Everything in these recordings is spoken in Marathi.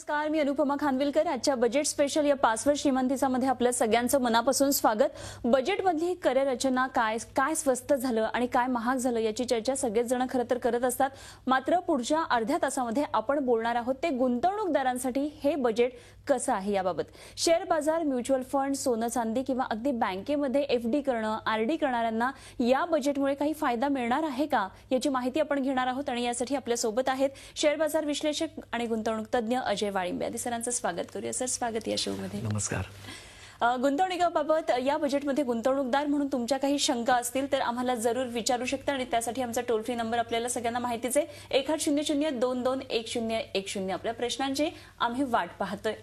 नमस्कार, मी अनुपमा खानविलकर. आजच्या बजेट स्पेशल या पासवर्ड श्रीमंतीसामध्ये आपलं सगळ्यांचं मनापासून स्वागत. बजेटमधली कररचना काय स्वस्त झालं आणि काय महाग झालं याची चर्चा सगळेच जण खरं तर करत असतात. मात्र पुढच्या अर्ध्या तासामध्ये आपण बोलणार आहोत ते गुंतवणूकदारांसाठी हे बजेट कसं आहे याबाबत. शेअर बाजार, म्युच्युअल फंड, सोनं चांदी किंवा अगदी बँकेमध्ये एफडी करणं, आरडी करणाऱ्यांना या बजेटमुळे काही फायदा मिळणार आहे का याची माहिती आपण घेणार आहोत. आणि यासाठी आपल्या सोबत आहेत शेअर बाजार विश्लेषक आणि गुंतवणूक तज्ञ अजय वाळिंबे. आधी सरांचं स्वागत करूया. सर, स्वागत या शो मध्ये. नमस्कार. गुंतवणुकीबाबत या बजेटमध्ये गुंतवणूकदार म्हणून तुमच्या काही शंका असतील तर आम्हाला जरूर विचारू शकता आणि त्यासाठी आमचा टोल फ्री नंबर आपल्याला सगळ्यांना माहितीच आहे, 1800-22-1010. आपल्या प्रश्नांची आम्ही वाट पाहतोय.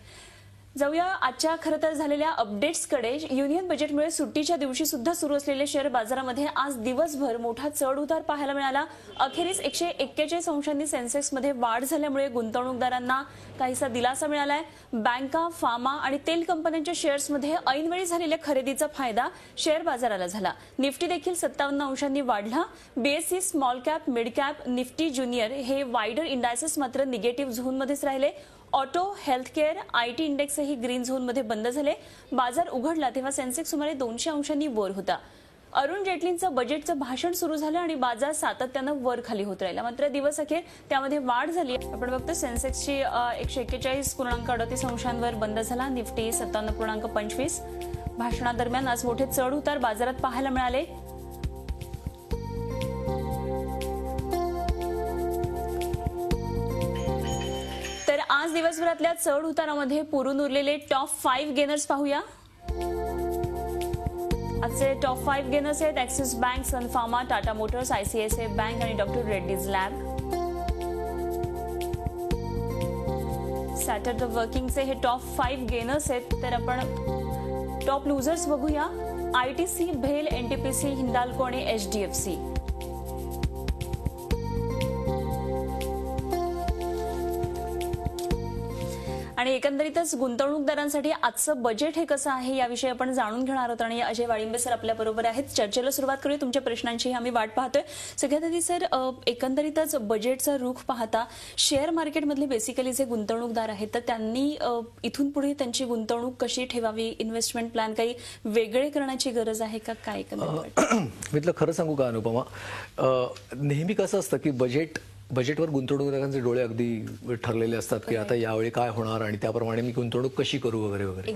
जाऊया आजच्या खरं तर झालेल्या अपडेट्सकडे. युनियन बजेटमुळे सुट्टीच्या दिवशी सुद्धा सुरू असलेल्या शेअर बाजारामध्ये आज दिवसभर मोठा चढ उतार पाहायला मिळाला. अखेरीस 141 अंशांनी सेन्सेक्समध्ये वाढ झाल्यामुळे गुंतवणूकदारांना काहीसा दिलासा मिळालाय. बँका, फार्मा आणि तेल कंपन्यांच्या शेअर्समध्ये ऐनवेळी झालेल्या खरेदीचा फायदा शेअर बाजाराला झाला. निफ्टी देखील 57 अंशांनी वाढला. BSc small cap, mid cap, Nifty junior हे वायडर इंडायसेस मात्र निगेटिव्ह झोनमध्येच राहिले. ऑटो, हेल्थकेअर, आयटी इंडेक्सही ग्रीन झोनमध्ये बंद झाले. बाजार उघडला तेव्हा सेन्सेक्स सुमारे 200 अंशांनी वर होता. अरुण जेटलींचं बजेटचं भाषण सुरू झालं आणि बाजार सातत्यानं वर खाली होत राहिला. मात्र दिवस अखेर त्यामध्ये वाढ झाली. आपण बघतो सेन्सेक्सची 141.38 अंशांवर बंद झाला. निफ्टी 57.25. भाषणादरम्यान आज मोठे चढ उतार बाजारात पाहायला मिळाले. आज दिवसभरातल्या चढ उतारामध्ये पुरून उरलेले टॉप 5 गेनर्स पाहूया. आजचे टॉप 5 गेनर्स आहेत Axis bank, Sun Pharma, Tata Motors, ICICI bank आणि डॉक्टर रेड्डीज लॅब. सॅटरडे वर्किंगचे हे टॉप 5 गेनर्स आहेत. तर आपण टॉप लुझर्स बघूया. आयटीसी, भेल, एनटीपीसी, हिंदाल्को आणि एचडीएफसी. आणि एकंदरीतच गुंतवणूकदारांसाठी आजचं बजेट हे कसं आहे याविषयी आपण जाणून घेणार आहोत. आणि अजय वाळिंबे सर आपल्या बरोबर आहेत. चर्चेला सुरुवात करूया. तुमच्या प्रश्नांची आम्ही वाट पाहतोय. सगळ्यात आधी सर, एकंदरीतच बजेटचा रुख पाहता शेअर मार्केटमधले बेसिकली जे गुंतवणूकदार आहेत तर त्यांनी इथून पुढे त्यांची गुंतवणूक कशी ठेवावी, इन्व्हेस्टमेंट प्लॅन काही वेगळे करण्याची गरज आहे का काय? मी खरं सांगू का अनुपमा, नेहमी कसं असतं की बजेटवर गुंतवणूकदारांचे डोळे अगदी ठरलेले असतात की आता यावेळी काय होणार आणि त्याप्रमाणे मी गुंतवणूक कशी करू वगैरे वगैरे.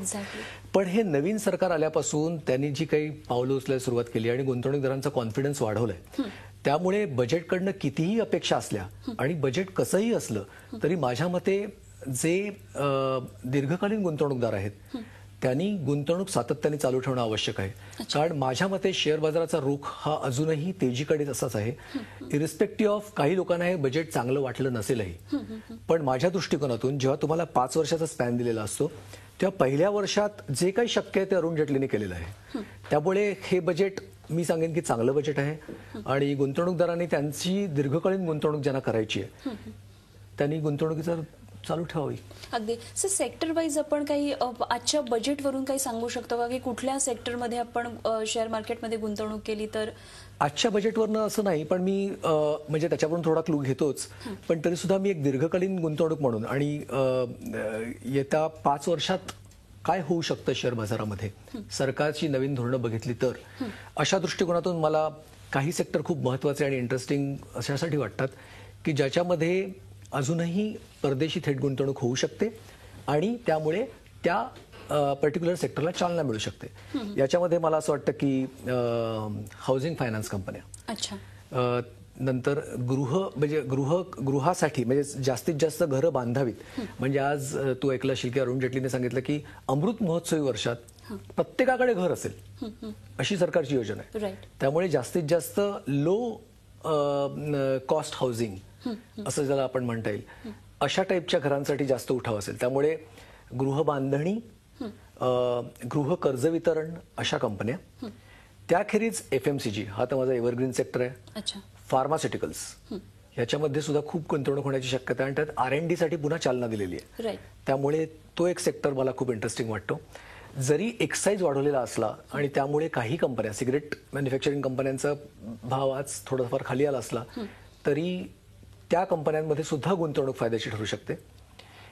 पण हे नवीन सरकार आल्यापासून त्यांनी जी काही पावलं उचलायला सुरुवात केली आणि गुंतवणूकदारांचा कॉन्फिडन्स वाढवलाय, त्यामुळे बजेटकडनं कितीही अपेक्षा असल्या आणि बजेट कसंही असलं तरी माझ्या मते जे दीर्घकालीन गुंतवणूकदार आहेत त्यांनी गुंतवणूक सातत्याने चालू ठेवणं आवश्यक आहे. कारण माझ्या मते शेअर बाजाराचा रुख हा अजूनही तेजीकडे तसाच आहे. इरिस्पेक्टिव्ह ऑफ काही लोकांना हे बजेट चांगलं वाटलं नसेलही, पण माझ्या दृष्टिकोनातून जेव्हा तुम्हाला 5 वर्षाचा स्पॅन दिलेला असतो तेव्हा पहिल्या वर्षात जे काही शक्य आहे ते अरुण जेटलीने केलेलं आहे. त्यामुळे हे बजेट मी सांगेन की चांगलं बजेट आहे आणि गुंतवणूकदारांनी त्यांची दीर्घकालीन गुंतवणूक ज्यांना करायची आहे त्यांनी गुंतवणुकीचा चालू ठेवावी. अगदी सर, सेक्टर वाईज आपण काही आजच्या बजेटवरून काही सांगू शकतो का की कुठल्या सेक्टरमध्ये आपण शेअर मार्केटमध्ये गुंतवणूक केली तर? आजच्या बजेटवरनं असं नाही, पण मी म्हणजे त्याच्यावरून थोडा क्लू घेतोच, पण तरी सुद्धा मी एक दीर्घकालीन गुंतवणूक म्हणून आणि येत्या 5 वर्षात काय होऊ शकतं शेअर बाजारामध्ये सरकारची नवीन धोरणं बघितली तर अशा दृष्टिकोनातून मला काही सेक्टर खूप महत्वाचे आणि इंटरेस्टिंग अशासाठी वाटतात की ज्याच्यामध्ये अजूनही परदेशी थेट गुंतवणूक होऊ शकते आणि त्यामुळे त्या पर्टिक्युलर सेक्टरला चालना मिळू शकते. याच्यामध्ये मला असं वाटतं की हाऊसिंग फायनान्स कंपन्या, नंतर गृहासाठी म्हणजे जास्तीत जास्त घरं बांधावीत. म्हणजे आज तू ऐकलं असेल की अरुण जेटलीने सांगितलं की अमृत महोत्सवी वर्षात प्रत्येकाकडे घर असेल अशी सरकारची योजना आहे. त्यामुळे जास्तीत जास्त लो कॉस्ट हाऊसिंग असं ज्याला आपण म्हणता येईल अशा टाईपच्या घरांसाठी जास्त उठाव असेल. त्यामुळे गृहबांधणी, गृह कर्ज वितरण अशा कंपन्या, त्याखेरीज FMCG हा तर माझा एव्हरग्रीन सेक्टर आहे. फार्मास्युटिकल्स ह्याच्यामध्ये सुद्धा खूप गुंतवणूक होण्याची शक्यता आहे आणि त्यात R&D साठी पुन्हा चालना दिलेली आहे. त्यामुळे तो एक सेक्टर मला खूप इंटरेस्टिंग वाटतो. जरी एक्साईज वाढवलेला असला आणि त्यामुळे काही कंपन्या, सिगरेट मॅन्युफॅक्चरिंग कंपन्यांचा भाव आज थोडाफार खाली आला असला तरी त्या कंपन्यांमध्ये सुद्धा गुंतवणूक फायद्याची ठरू शकते.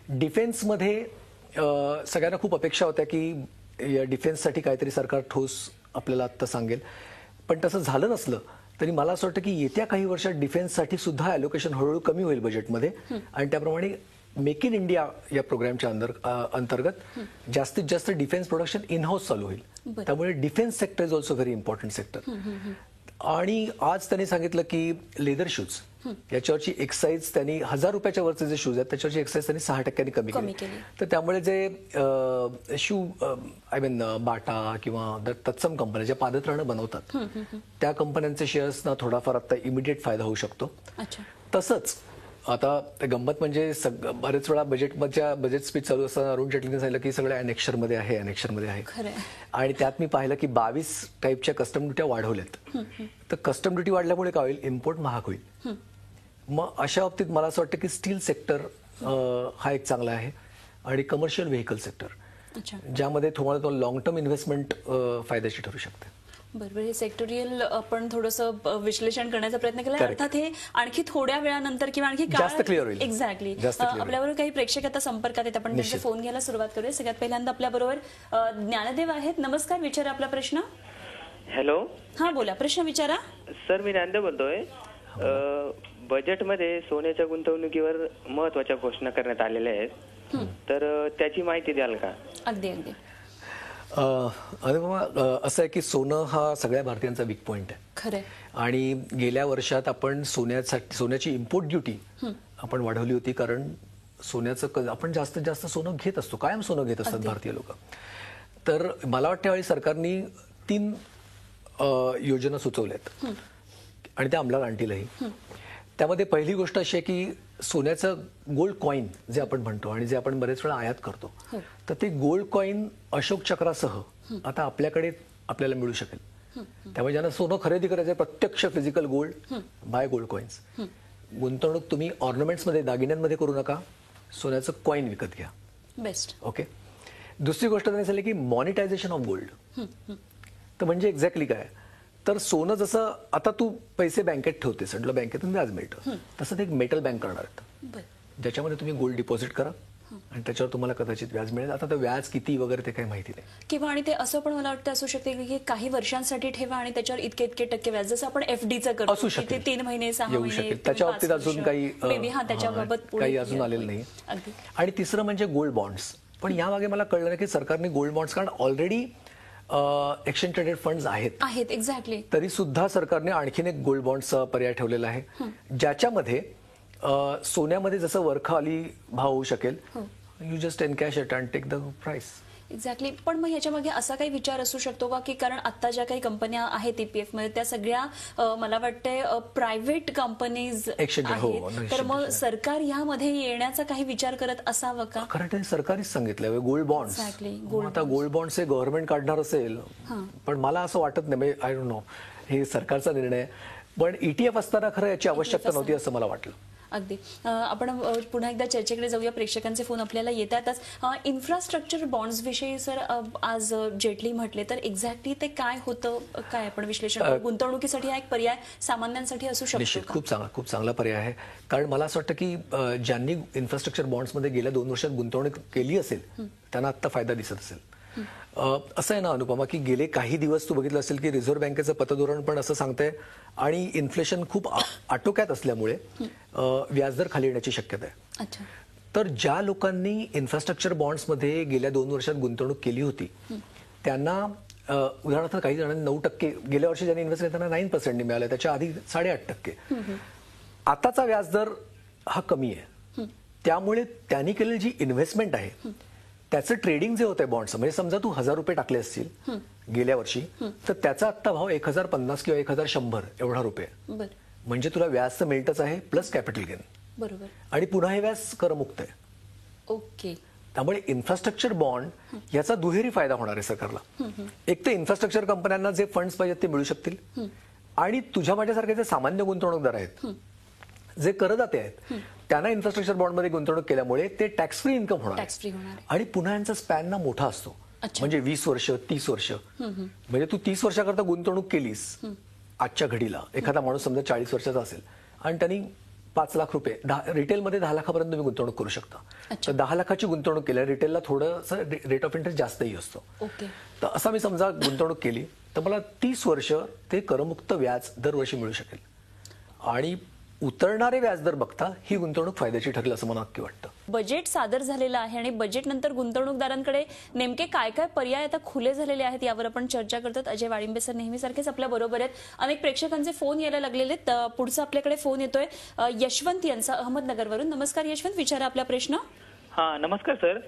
डिफेन्समध्ये सगळ्यांना खूप अपेक्षा होत्या की या डिफेन्ससाठी काहीतरी सरकार ठोस आपल्याला आत्ता सांगेल, पण तसं झालं नसलं तरी मला असं वाटतं की येत्या काही वर्षात डिफेन्ससाठी सुद्धा ॲलोकेशन हळूहळू कमी होईल बजेटमध्ये आणि त्याप्रमाणे मेक इन इंडिया या प्रोग्रामच्या अंतर्गत जास्तीत जास्त डिफेन्स प्रोडक्शन इन हाऊस चालू होईल. त्यामुळे defence sector is also very important sector. आणि आज त्यांनी सांगितलं की लेदर शूज याच्यावरची एक्साईज त्यांनी ₹1000 वरचे जे शूज आहेत त्याच्यावरची एक्साईज त्यांनी 6% कमी केली. तर त्यामुळे जे शू आय मीन बाटा किंवा तत्सम कंपन्या ज्या पादत्राणं बनवतात त्या कंपन्यांचे शेअर्सना थोडाफार आता इमिडिएट फायदा होऊ शकतो. तसंच आता गंमत म्हणजे बरेच वेळा बजेट स्पीच चालू असताना अरुण जेटलीने सांगितलं की सगळं अनेक्शरमध्ये आहे आणि त्यात मी पाहिलं की 22 टाईपच्या कस्टम ड्युट्या वाढवल्यात. तर कस्टम ड्युटी वाढल्यामुळे काय होईल, इम्पोर्ट महाग होईल. मग अशा बाबतीत मला असं वाटतं की स्टील सेक्टर हा एक चांगला आहे आणि कमर्शियल व्हेकल सेक्टर ज्यामध्ये तुम्हाला लॉंग टर्म इन्व्हेस्टमेंट फायद्याची ठरू शकते. बरोबर. हे सेक्टोरियल आपण थोडंसं विश्लेषण करण्याचा प्रयत्न केला. अर्थात हे आणखी थोड्या वेळानंतर किंवा आणखी जास्त क्लिअर होईल. एक्झॅक्टली. आपल्याबरोबर काही प्रेक्षक आता संपर्कात आहेत, आपण त्यांचे फोन घ्यायला सुरुवात करूया. सगळ्यात पहिल्यांदा आपल्याबरोबर ज्ञानदेव आहेत. नमस्कार, विचारा आपला प्रश्न. हॅलो. हा बोला, प्रश्न विचारा. सर मी ज्ञानदेव बोलतोय. बजेटमध्ये सोन्याच्या गुंतवणुकीवर महत्वाच्या घोषणा करण्यात आलेल्या आहेत, तर त्याची माहिती द्याल का? अगदी अगदी. आणि बाबा असं आहे की सोनं हा सगळ्या भारतीयांचा वीक पॉइंट आहे. खरं. आणि गेल्या वर्षात आपण सोन्याची इम्पोर्ट ड्युटी आपण वाढवली होती, कारण सोन्याचं आपण जास्तीत जास्त सोनं घेत असतो, कायम सोनं घेत असतात भारतीय लोक. तर मला वाटतं यावेळी सरकारने 3 योजना सुचवल्यात आणि त्या अंमलात आणतीलही. त्यामध्ये पहिली गोष्ट अशी आहे की सोन्याचं गोल्ड कॉईन जे आपण म्हणतो आणि जे आपण बरेच वेळा आयात करतो, तर ते गोल्ड कॉईन अशोक चक्रासह आता आपल्याला मिळू शकेल. त्यामुळे ज्यांना सोनं खरेदी करायचं आहे, प्रत्यक्ष physical gold buy gold coins. गुंतवणूक तुम्ही ऑर्नामेंट्समध्ये, दागिन्यांमध्ये करू नका, सोन्याचं कॉईन विकत घ्या. बेस्ट. ओके. दुसरी गोष्ट त्यांनी सांगितली की मॉनिटायझेशन ऑफ गोल्ड. तर म्हणजे एक्झॅक्टली काय, तर सोनं जसं आता तू पैसे बँकेत ठेवतेस, तुला बँकेतून व्याज मिळतं, तसं ते एक मेटल बँक करणार आहेत ज्याच्यामध्ये तुम्ही गोल्ड डिपॉझिट करा आणि त्याच्यावर तुम्हाला कदाचित व्याज मिळेल. आता ते व्याज किती वगैरे ते काही माहिती नाही. किंवा आणि ते असं पण मला वाटतं असू शकते की काही वर्षांसाठी ठेवा आणि त्याच्यावर इतके टक्के व्याज, जसं आपण FDचं करतो, असू शकते. 3 महिने 6 येऊ महिने शकेल. त्याच्या बाबतीत अजून काही त्याच्याबाबत काही अजून आलेलं नाही. आणि तिसरं म्हणजे गोल्ड बॉन्ड्स. पण यामागे मला कळलं नाही की सरकारने गोल्ड बॉन्ड्स, कारण ऑलरेडी एक्सचेंज ट्रेडेड फंड्स आहेत एक्झॅक्टली, तरी सुद्धा सरकारने आणखीन एक गोल्ड बॉन्डचा पर्याय ठेवलेला आहे, ज्याच्यामध्ये सोन्यामध्ये जसं वरखाली भाव होऊ शकेल, you just encash it and take the price. Exactly. पण मग ह्याच्यामागे असा काही विचार असू शकतो का की कारण आता ज्या काही कंपन्या आहेत EPF मध्ये त्या सगळ्या मला वाटते प्रायव्हेट कंपनीज आहेत, तर मग सरकार यामध्ये येण्याचा काही विचार करत असावं का? कारण ते सरकारच सांगितलं गोल्ड बॉन्ड्स. आता गोल्ड बॉन्ड्स हे गव्हर्नमेंट काढणार असेल, पण मला असं वाटत नाही, आय डोंट नो, हे सरकारचा निर्णय. पण ETF असताना खरं याची आवश्यकता नव्हती असं मला वाटलं. अगदी. आपण पुन्हा एकदा चर्चेकडे जाऊया. प्रेक्षकांचे फोन आपल्याला येतातच. इन्फ्रास्ट्रक्चर बॉन्ड्स विषयी सर आज जेटली म्हटले, तर एक्झॅक्टली ते काय होतं, काय आपण विश्लेषण, गुंतवणुकीसाठी हा एक पर्याय सामान्यांसाठी असू शकतो? निश्चित खूप चांगला पर्याय आहे. कारण मला असं वाटतं की ज्यांनी इन्फ्रास्ट्रक्चर बॉन्ड्समध्ये गेल्या 2 वर्षात गुंतवणूक केली असेल त्यांना आत्ता फायदा दिसत असेल. असं आहे ना अनुपमा, की गेले काही दिवस तू बघितलं असेल की रिझर्व्ह बँकेचं पतधोरण पण असं सांगतंय आणि इन्फ्लेशन खूप आटोक्यात असल्यामुळे व्याजदर खाली येण्याची शक्यता आहे. तर ज्या लोकांनी इन्फ्रास्ट्रक्चर बॉन्ड्समध्ये गेल्या 2 वर्षात गुंतवणूक केली होती त्यांना उदाहरणार्थ काही जणांनी 9%, गेल्या वर्षी ज्यांनी इन्व्हेस्ट केलं त्यांना 9% मिळालं, त्याच्या आधी 8.5%. आताचा व्याजदर हा कमी आहे, त्यामुळे त्यांनी केलेली जी इन्व्हेस्टमेंट आहे त्याचं ट्रेडिंग जे होतंय बॉन्ड्स, म्हणजे समजा तू ₹1000 टाकले असतील गेल्या वर्षी, तर त्याचा आत्ता भाव 1050 किंवा 1100 एवढा रुपये, म्हणजे तुला व्याज तर मिळतच आहे प्लस कॅपिटल गेन. बरोबर. आणि पुन्हा हे व्याज करमुक्त आहे. ओके. त्यामुळे इन्फ्रास्ट्रक्चर बॉन्ड याचा दुहेरी फायदा होणार आहे सरकारला. एक तर इन्फ्रास्ट्रक्चर कंपन्यांना जे फंड्स पाहिजेत ते मिळू शकतील, आणि तुझ्या माझ्यासारखे जे सामान्य गुंतवणूकदार आहेत, जे करदाते आहेत, त्यांना इन्फ्रास्ट्रक्चर बॉन्डमध्ये गुंतवणूक केल्यामुळे ते टॅक्स फ्री इन्कम होणार. आणि पुन्हा यांचा स्पॅन ना मोठा असतो, म्हणजे 20 वर्ष 30 वर्ष. म्हणजे तू 30 वर्षाकरता गुंतवणूक केलीस आजच्या घडीला, एखादा माणूस समजा 40 वर्षाचा असेल आणि त्यांनी 5 लाख रुपये रिटेलमध्ये 10 लाखापर्यंत तुम्ही गुंतवणूक करू शकता. तर 10 लाखाची गुंतवणूक केल्यावर रिटेलला थोडंसं रेट ऑफ इंटरेस्ट जास्तही असतो. ओके. तर असा मी समजा गुंतवणूक केली तर मला 30 वर्ष ते करमुक्त व्याज दरवर्षी मिळू शकेल. आणि उतरणारे व्याजदर बघता ही गुंतवणूक फायद्याची ठरेल असं मला नक्की वाटतं. बजेट सादर झालेलं आहे आणि बजेट नंतर गुंतवणूकदारांकडे नेमके काय काय पर्याय आता खुले झालेले आहेत यावर आपण चर्चा करतात. अजय वाळिंबे सर नेहमीसारखेच आपल्या बरोबर आहेत. अनेक प्रेक्षकांचे फोन यायला लागलेले आहेत. पुढचा आपल्याकडे फोन येतोय यशवंत यांचा अहमदनगरवरून. नमस्कार यशवंत, विचारा आपला प्रश्न. हा नमस्कार सर.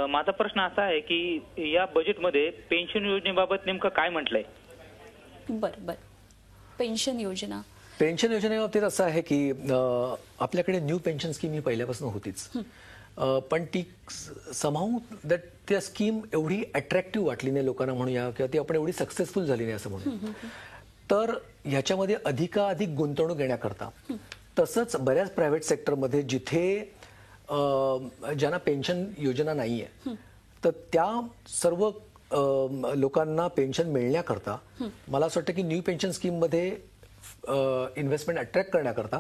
माझा प्रश्न असा आहे की या बजेटमध्ये पेन्शन योजनेबाबत नेमकं काय म्हटलंय? बर पेन्शन योजना. पेन्शन योजनेबाबतीत असं आहे की आपल्याकडे न्यू पेन्शन स्कीम ही पहिल्यापासून होतीच. पण ती समहाऊ दॅट त्या स्कीम एवढी अट्रॅक्टिव्ह वाटली नाही लोकांना म्हणूया किंवा ती आपण एवढी सक्सेसफुल झाली नाही असं म्हणून. तर ह्याच्यामध्ये अधिकाधिक गुंतवणूक घेण्याकरता तसंच बऱ्याच प्रायव्हेट सेक्टरमध्ये जिथे ज्यांना पेन्शन योजना नाहीये तर त्या सर्व लोकांना पेन्शन मिळण्याकरता मला असं वाटतं की न्यू पेन्शन स्कीममध्ये इन्व्हेस्टमेंट अट्रॅक्ट करण्याकरता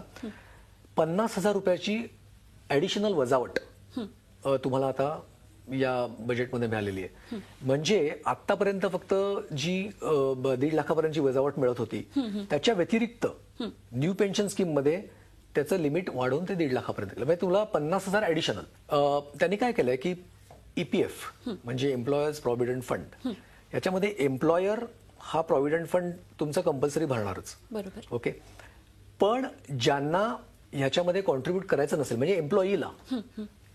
50,000 रुपयाची ऍडिशनल वजावट तुम्हाला आता या बजेटमध्ये मिळालेली आहे. म्हणजे आतापर्यंत फक्त जी 1.5 लाखापर्यंतची वजावट मिळत होती त्याच्या व्यतिरिक्त न्यू पेन्शन स्कीम मध्ये त्याचं लिमिट वाढवून ते 1.5 लाखापर्यंत केलं. म्हणजे तुला 50,000 ऍडिशनल. त्यांनी काय केलंय की EPF म्हणजे एम्प्लॉयर्स प्रॉव्हिडंट फंड, याच्यामध्ये एम्प्लॉयर हा प्रॉव्हिडंट फंड तुमचा कंपल्सरी भरणारच. बरोबर. ओके. पण ज्यांना ह्याच्यामध्ये कॉन्ट्रीब्यूट करायचं नसेल म्हणजे एम्प्लॉईला,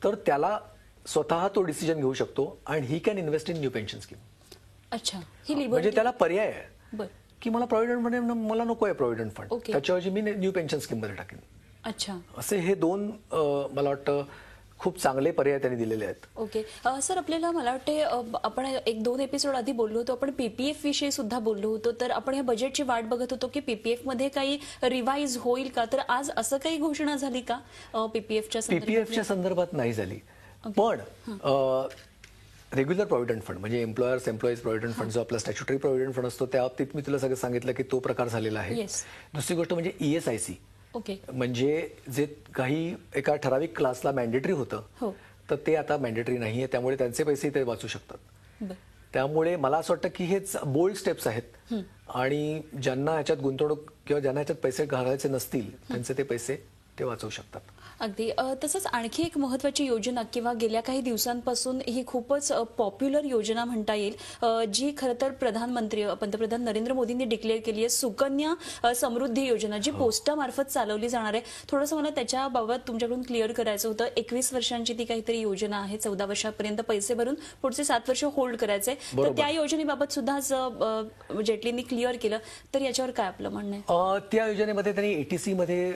तर त्याला स्वतः तो डिसिजन घेऊ शकतो आणि he can invest in new pension scheme. अच्छा, ही म्हणजे त्याला पर्याय आहे बर की मला प्रॉव्हिडंट मध्ये मला नको आहे प्रॉव्हिडंट फंड, ओके. त्याच्याऐवजी मी न्यू पेन्शन स्कीम मध्ये टाकेन. अच्छा. असे हे दोन मला वाटतं खूप चांगले पर्याय त्यांनी दिलेले आहेत. ओके. सर आपल्याला मला वाटते आपण 1-2 एपिसोड आधी बोललो होतो, आपण PPF विषयी सुद्धा बोललो होतो. तर आपण या बजेटची वाट बघत होतो की PPF मध्ये काही रिवाइज होईल का. तर आज असं काही घोषणा झाली का PPFच्या संदर्भात नाही झाली. पण रेग्युलर प्रॉव्हिडंट फंड म्हणजे एम्प्लॉईज प्रॉव्हिडंट फंड जो आपला स्टॅच्युटरी प्रॉव्हिडंट फंड असतो त्या बाबतीत मी तुला सगळं सांगितलं की तो प्रकार झालेला आहे. दुसरी गोष्ट म्हणजे ESIC, ओके, म्हणजे जे काही एका ठराविक क्लासला मॅन्डेटरी होतं तर ते आता मॅन्डेटरी नाहीये, त्यामुळे त्यांचे पैसे ते वाचू शकतात. त्यामुळे मला असं वाटतं की हेच बोल्ड स्टेप्स आहेत आणि ज्यांना ह्याच्यात गुंतवणूक किंवा ज्यांना ह्याच्यात पैसे घालायचे नसतील त्यांचे ते पैसे ते वाचवू शकतात. अगदी. तसंच आणखी एक महत्वाची योजना किंवा गेल्या काही दिवसांपासून ही खूपच पॉप्युलर योजना म्हणता येईल, जी खरं तर पंतप्रधान नरेंद्र मोदींनी डिक्लेअर केली आहे, सुकन्या समृद्धी योजना, जी पोस्टामार्फत चालवली जाणार आहे. थोडंसं मला त्याच्याबाबत तुमच्याकडून क्लिअर करायचं होतं. 21 वर्षांची ती काहीतरी योजना आहे, 14 वर्षापर्यंत पैसे भरून पुढचे 7 वर्ष होल्ड करायचे. तर त्या योजनेबाबत सुद्धा आज जेटलींनी क्लिअर केलं. तर याच्यावर काय आपलं म्हणणं आहे? त्या योजनेमध्ये त्यांनी ATC मध्ये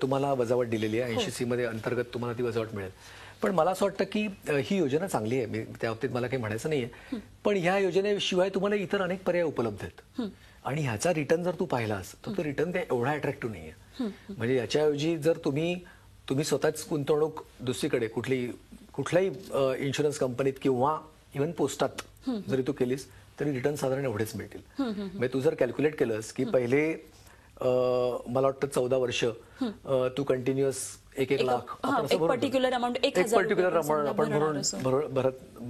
तुम्हाला वजावट दिलेली आहे, 80C मध्ये अंतर्गत तुम्हाला ती वजावट मिळेल. पण मला असं वाटतं की ही योजना चांगली आहे, त्या बाबतीत मला काही म्हणायचं नाहीये. पण ह्या योजनेशिवाय तुम्हाला इतर अनेक पर्याय उपलब्ध आहेत आणि ह्याचा रिटर्न जर तू पाहिलास तर तो रिटर्न ते एवढा अट्रॅक्टिव्ह नाहीये. म्हणजे याच्याऐवजी जर तुम्ही स्वतःच गुंतवणूक दुसरीकडे कुठल्याही इन्शुरन्स कंपनीत किंवा इव्हन पोस्टात जरी तू केलीस तरी रिटर्न साधारण एवढेच मिळतील. म्हणजे तू जर कॅल्क्युलेट केलंस की पहिले मला वाटतं 14 वर्ष तू कंटिन्युअस 1 लाख पर्टिक्युलर अमाऊंट आपण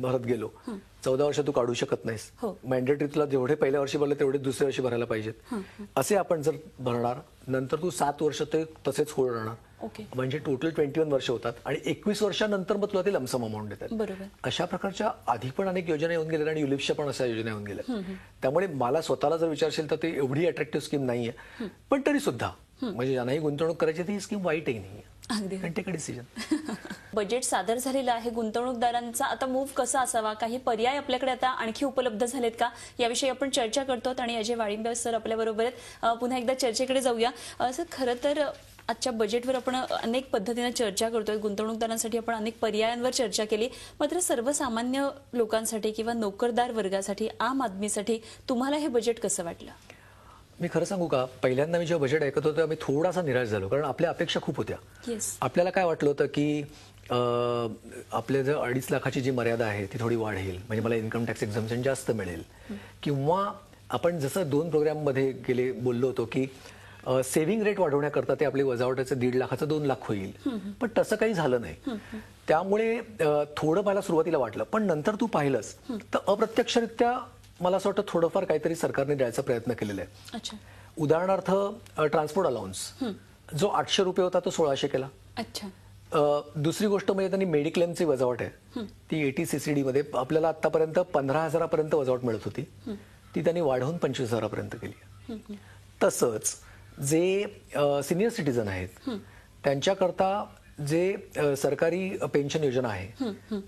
भरत गेलो. 14 वर्ष तू काढू शकत नाहीस. मॅन्डेटरी तुला जेवढे पहिल्या वर्षी भरले तेवढे दुसऱ्या वर्षी भरायला पाहिजेत. असे आपण जर भरणार नंतर तू 7 वर्ष ते तसेच होल्ड राहणार. म्हणजे टोटल 21 वर्ष होतात आणि 21 वर्षानंतर मग तुला ते लमसम अमाऊंट देतात. अशा प्रकारच्या आधी पण अनेक योजना येऊन गेल्या आणि युलिप्सच्या पण अशा योजना येऊन गेल्या. त्यामुळे मला स्वतःला जर विचारशील तर ती एवढी अट्रॅक्टिव्ह स्कीम नाहीये. पण तरी सुद्धा म्हणजे ज्यांनाही गुंतवणूक करायची ती स्कीम वाईटही नाहीये. डिसिजन. बजेट सादर झालेलं आहे, गुंतवणूकदारांचा आता मूव्ह कसा असावा, काही पर्याय आपल्याकडे आता आणखी उपलब्ध झालेत का, याविषयी आपण चर्चा करतो. आणि अजय वाळिंबे सर आपल्या बरोबर आहेत. पुन्हा एकदा चर्चेकडे जाऊया. सर खरं तर आजच्या बजेटवर आपण अनेक पद्धतीने चर्चा करतोय, गुंतवणूकदारांसाठी आपण अनेक पर्यायांवर चर्चा केली. मात्र सर्वसामान्य लोकांसाठी किंवा नोकरदार वर्गासाठी, आम आदमीसाठी तुम्हाला हे बजेट कसं वाटलं? मी खरं सांगू का, पहिल्यांदा मी जेव्हा बजेट ऐकत होतो मी थोडासा निराश झालो, कारण आपल्या अपेक्षा खूप होत्या. आपल्याला काय वाटलं होतं की आपल्या जर 2.5 लाखाची जी मर्यादा आहे ती थोडी वाढेल, म्हणजे मला इन्कम टॅक्स एक्झम्पशन जास्त मिळेल. किंवा आपण जसं 2 प्रोग्राममध्ये बोललो होतो की सेव्हिंग रेट वाढवण्याकरता ते आपले वजावटाचे 1.5 लाखाचं 2 लाख होईल, पण तसं काही झालं नाही. त्यामुळे थोडं मला सुरुवातीला वाटलं, पण नंतर तू पाहिलंस तर अप्रत्यक्षरित्या मला असं वाटतं थोडंफार काहीतरी सरकारने द्यायचा प्रयत्न केलेला आहे. अच्छा उदाहरणार्थ ट्रान्सपोर्ट अलाउन्स जो 800 रुपये होता तो 1600 केला. अच्छा दुसरी गोष्ट म्हणजे त्यांनी मेडिक्लेमची वजावट आहे ती 80 CCD मध्ये आपल्याला आतापर्यंत 15,000 वजावट मिळत होती, ती त्यांनी वाढवून 25,000 केली. तसंच जे सिनियर सिटीजन आहेत त्यांच्याकरता जे सरकारी पेन्शन योजना आहे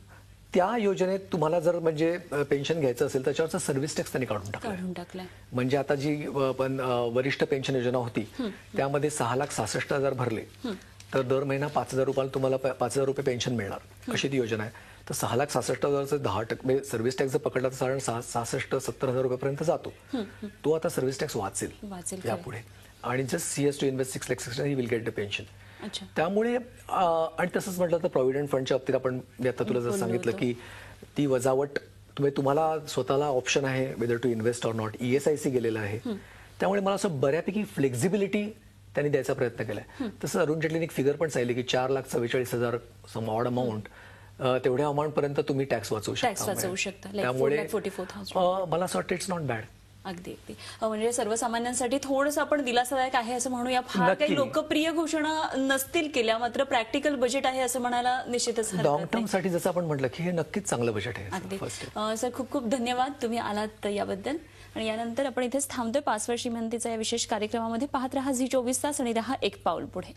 त्या योजनेत तुम्हाला जर म्हणजे पेन्शन घ्यायचं असेल त्याच्यावरचा सर्व्हिस टॅक्स त्यांनी काढून टाकलाय. म्हणजे आता जी वरिष्ठ पेन्शन योजना होती त्यामध्ये 6,66,000 भरले तर दर महिना 5,000 रुपयाला तुम्हाला 5,000 रुपये पेन्शन मिळणार, अशी ती योजना आहे. तर 6,66,000चं 10% सर्व्हिस टॅक्स जर पकडला तर साधारण 66-70,000 रुपयापर्यंत जातो. तो आता सर्व्हिस टॅक्स वाचेल यापुढे, आणि just CS to invest 6 lakh he will get the pension. त्यामुळे आणि तसंच म्हटलं तर प्रॉव्हिडंट फंडच्या बाबतीत आपण आता तुला जर सांगितलं की ती वजावट तुम्हाला स्वतःला ऑप्शन आहे whether to invest or not. ESIC गेलेलं आहे, त्यामुळे मला असं बऱ्यापैकी फ्लेक्झिबिलिटी त्यांनी द्यायचा प्रयत्न केलाय. तसं अरुण जेटलीने एक फिगर पण सांगितली की 4,44,000 सम ऑड अमाऊंट, तेवढ्या अमाऊंट पर्यंत तुम्ही टॅक्स वाचवू शकता. त्यामुळे मला असं वाटतं इट्स नॉट बॅड. अगदी अगदी म्हणजे सर्वसामान्यांसाठी थोडंसं आपण दिलासादायक आहे असं म्हणूया. फार काही लोकप्रिय घोषणा नसतील केल्या, मात्र प्रॅक्टिकल बजेट आहे असं म्हणायला निश्चितच लॉंग टर्म साठी जसं आपण म्हटलं की हे नक्कीच चांगलं बजेट आहे. अगदी सर, खूप खूप धन्यवाद तुम्ही आलात याबद्दल. आणि यानंतर आपण इथेच थांबतोय 5 वर्षी श्रीमंतीचा या विशेष कार्यक्रमामध्ये. पाहत रहा झी 24 तास आणि रहा एक पाऊल पुढे.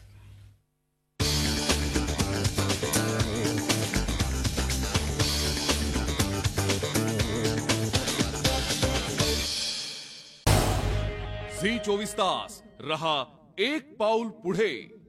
झी 24 तास रहा एक पाऊल पुढे.